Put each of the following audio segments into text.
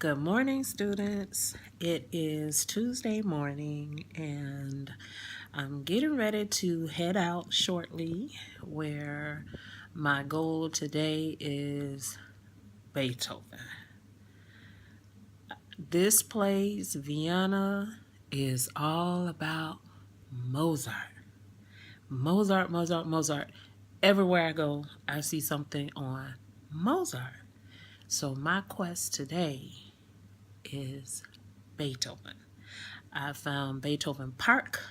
Good morning, students. It is Tuesday morning, and I'm getting ready to head out shortly. Where my goal today is Beethoven. This place, Vienna, is all about Mozart. Mozart, Mozart, Mozart. Everywhere I go, I see something on Mozart. So my quest today is Beethoven. I found Beethoven Park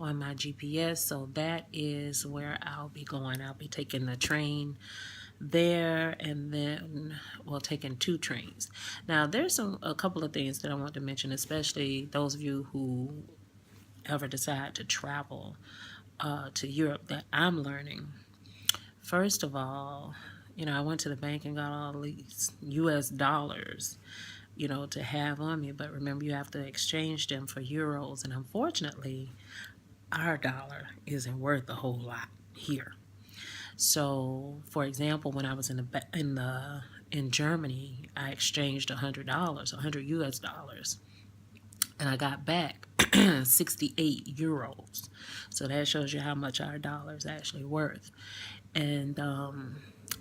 on my GPS, so that is where I'll be going. I'll be taking the train there, and then taking two trains. Now, there's a couple of things that I want to mention, especially those of you who ever decide to travel to Europe, that I'm learning. First of all, I went to the bank and got all these US dollars, to have on me. But remember, you have to exchange them for euros. And unfortunately, our dollar isn't worth a whole lot here. So, for example, when I was in Germany, I exchanged $100, 100 US dollars, and I got back 68 euros. So that shows you how much our dollar is actually worth. And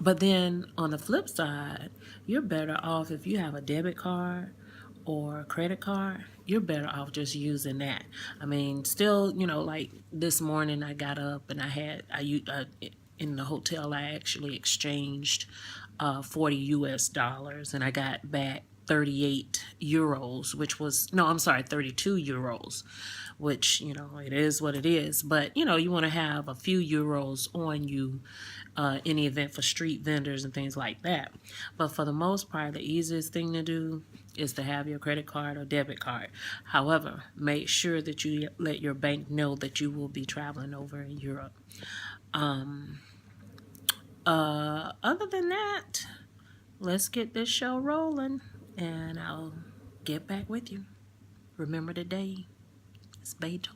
but then on the flip side, you're better off if you have a debit card or a credit card. You're better off just using that. I mean, still, like this morning I got up and in the hotel I actually exchanged 40 US dollars, and I got back 38 euros, which was, no, I'm sorry, 32 euros, which, it is what it is. But, you want to have a few euros on you in the event for street vendors and things like that. But for the most part, the easiest thing to do is to have your credit card or debit card. However, make sure that you let your bank know that you will be traveling over in Europe. Other than that, let's get this show rolling, and I'll get back with you. Remember, today is Beethoven.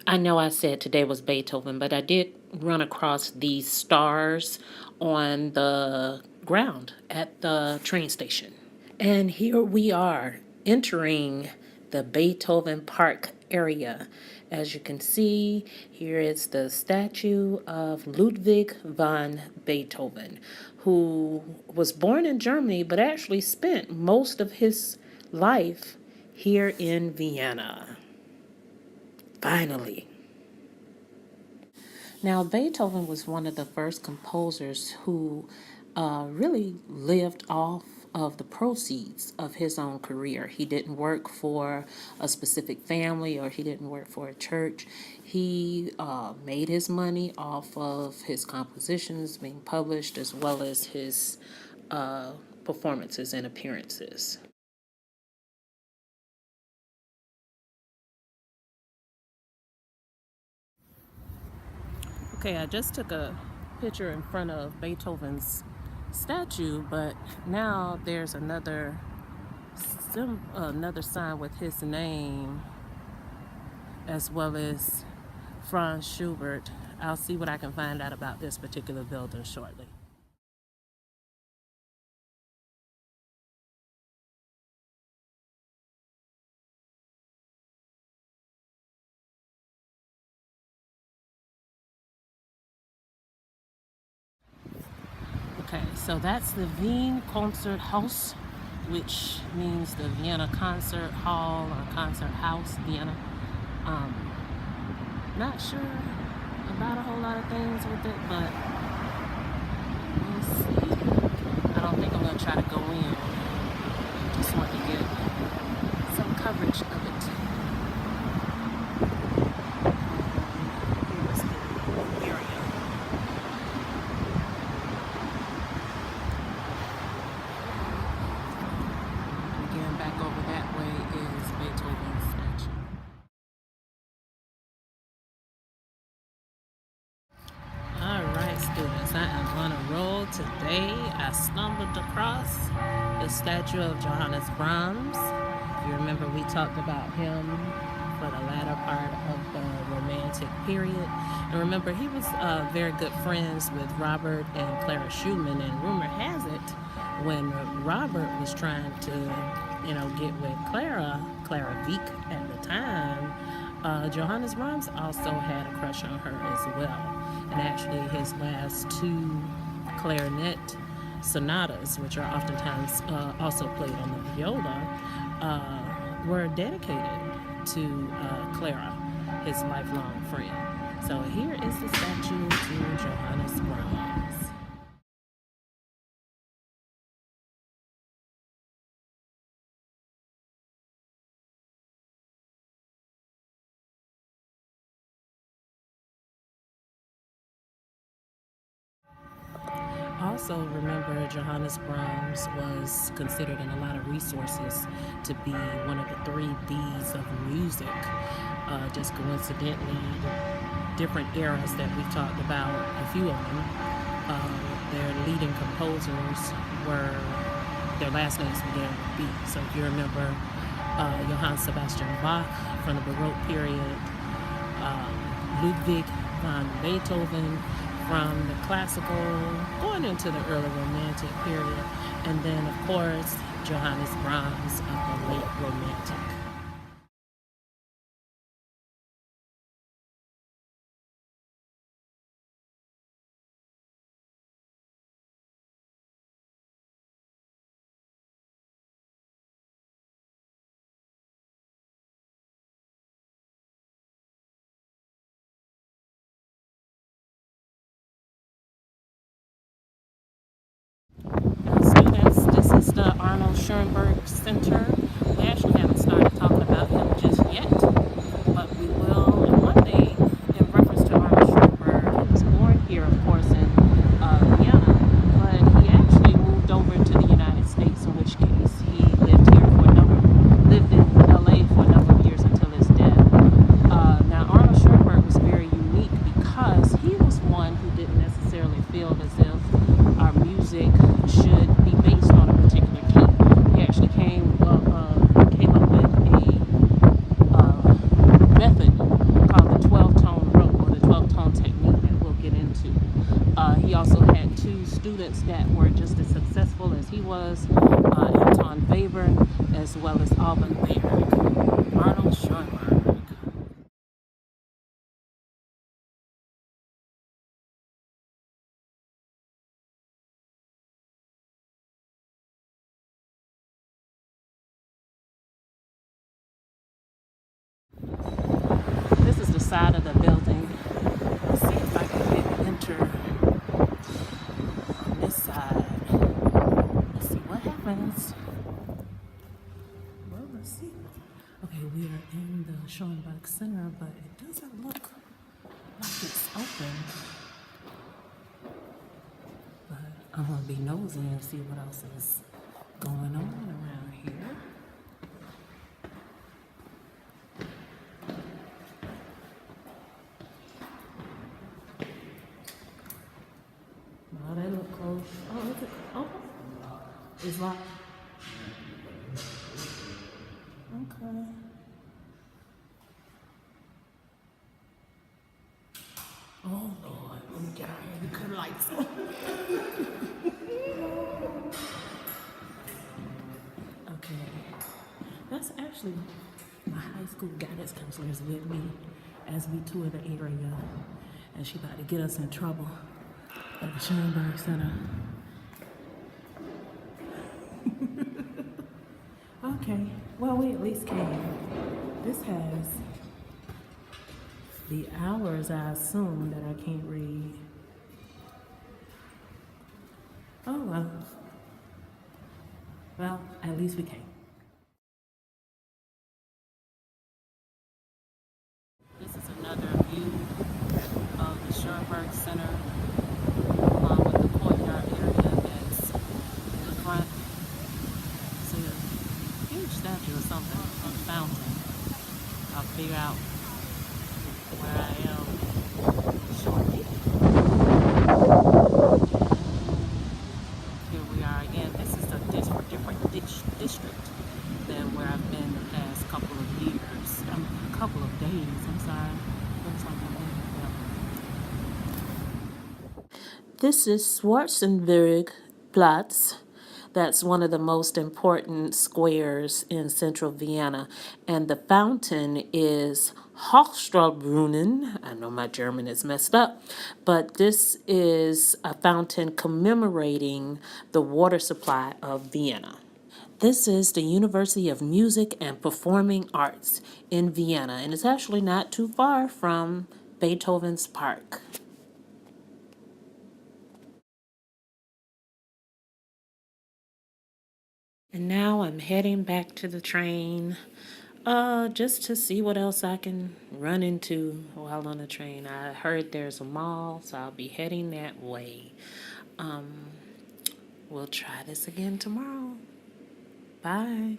I know I said today was Beethoven, but I did run across these stars on the ground at the train station. And here we are entering the Beethoven Park area. As you can see, here is the statue of Ludwig van Beethoven, who was born in Germany but actually spent most of his life here in Vienna. Finally. Now, Beethoven was one of the first composers who really lived off of the proceeds of his own career. He didn't work for a specific family, or he didn't work for a church. He made his money off of his compositions being published, as well as his performances and appearances. Okay, I just took a picture in front of Beethoven's statue, but now there's another sign with his name, as well as Franz Schubert. I'll see what I can find out about this particular building shortly. Okay, so that's the Wien Concert House, which means the Vienna Concert Hall or Concert House, Vienna. Not sure about a whole lot of things with it, but we'll see. I don't think I'm going to try to go in. Just want to get some coverage of it. Here's the area. Again, back over that way is Beethoven's statue. Alright, students, I am on a roll today. I stumbled across the statue of Johannes Brahms. If you remember, we talked about him for the latter part of the Romantic period. And remember, he was very good friends with Robert and Clara Schumann, and rumor has it when Robert was trying to, get with Clara Wieck at the time, Johannes Brahms also had a crush on her as well. And actually, his last two clarinet sonatas, which are oftentimes also played on the viola, were dedicated to Clara, his lifelong friend. So here is the statue to Johannes Brahms. Also, remember, Johannes Brahms was considered in a lot of resources to be one of the three B's of music. Just coincidentally, the different eras that we've talked about, a few of them, their leading composers were, their last names began with B. So if you remember Johann Sebastian Bach from the Baroque period, Ludwig van Beethoven from the classical going into the early romantic period, and then of course Johannes Brahms of the late romantic. Now, students, this is the Arnold Schoenberg Center. We actually haven't started talking about him just yet, but we will in one day. In reference to Arnold Schoenberg, he was born here, of course, in Vienna, but he actually moved over to the United States, in which case he lived here for a number, lived in LA for a number of years until his death. Now, Arnold Schoenberg was very unique because he was one who didn't necessarily feel as if our music should be based on a particular key. He actually came up with a method called the 12-tone rope, or the 12-tone technique, that we'll get into. He also had two students that were just as successful as he was, Anton Webern as well as Alban Berg. Arnold Schoenberg. This is the side of the building. Let's see if I can maybe enter on this side. Let's see what happens. Well, let's see. Okay, we are in the Schoenberg Center, but it doesn't look like it's open. But I'm gonna be nosy and see what else is going on around here. Oh, they look close. Oh, is it open? It's locked. Okay. Oh Lord, let me get out here and cut the lights on. Okay. That's actually my high school guidance counselor is with me as we tour the area, and she about to get us in trouble at the Schoenberg Center. Okay, well, we at least came. This has the hours, I assume, that I can't read. Oh well. Well, at least we came. This is another view of the Schoenberg Center, along with the courtyard area that's in the front. See a huge statue or something, a fountain. I'll figure out where I am shortly. Here we are again. This is a different district than where I've been the past couple of years. A couple of days, I'm sorry. This is Schwarzenberg Platz. That's one of the most important squares in central Vienna. And the fountain is Hochstrahlbrunnen. I know my German is messed up, but this is a fountain commemorating the water supply of Vienna. This is the University of Music and Performing Arts in Vienna, and it's actually not too far from Beethoven's Park. And now I'm heading back to the train, just to see what else I can run into while on the train. I heard there's a mall, so I'll be heading that way. We'll try this again tomorrow. Bye.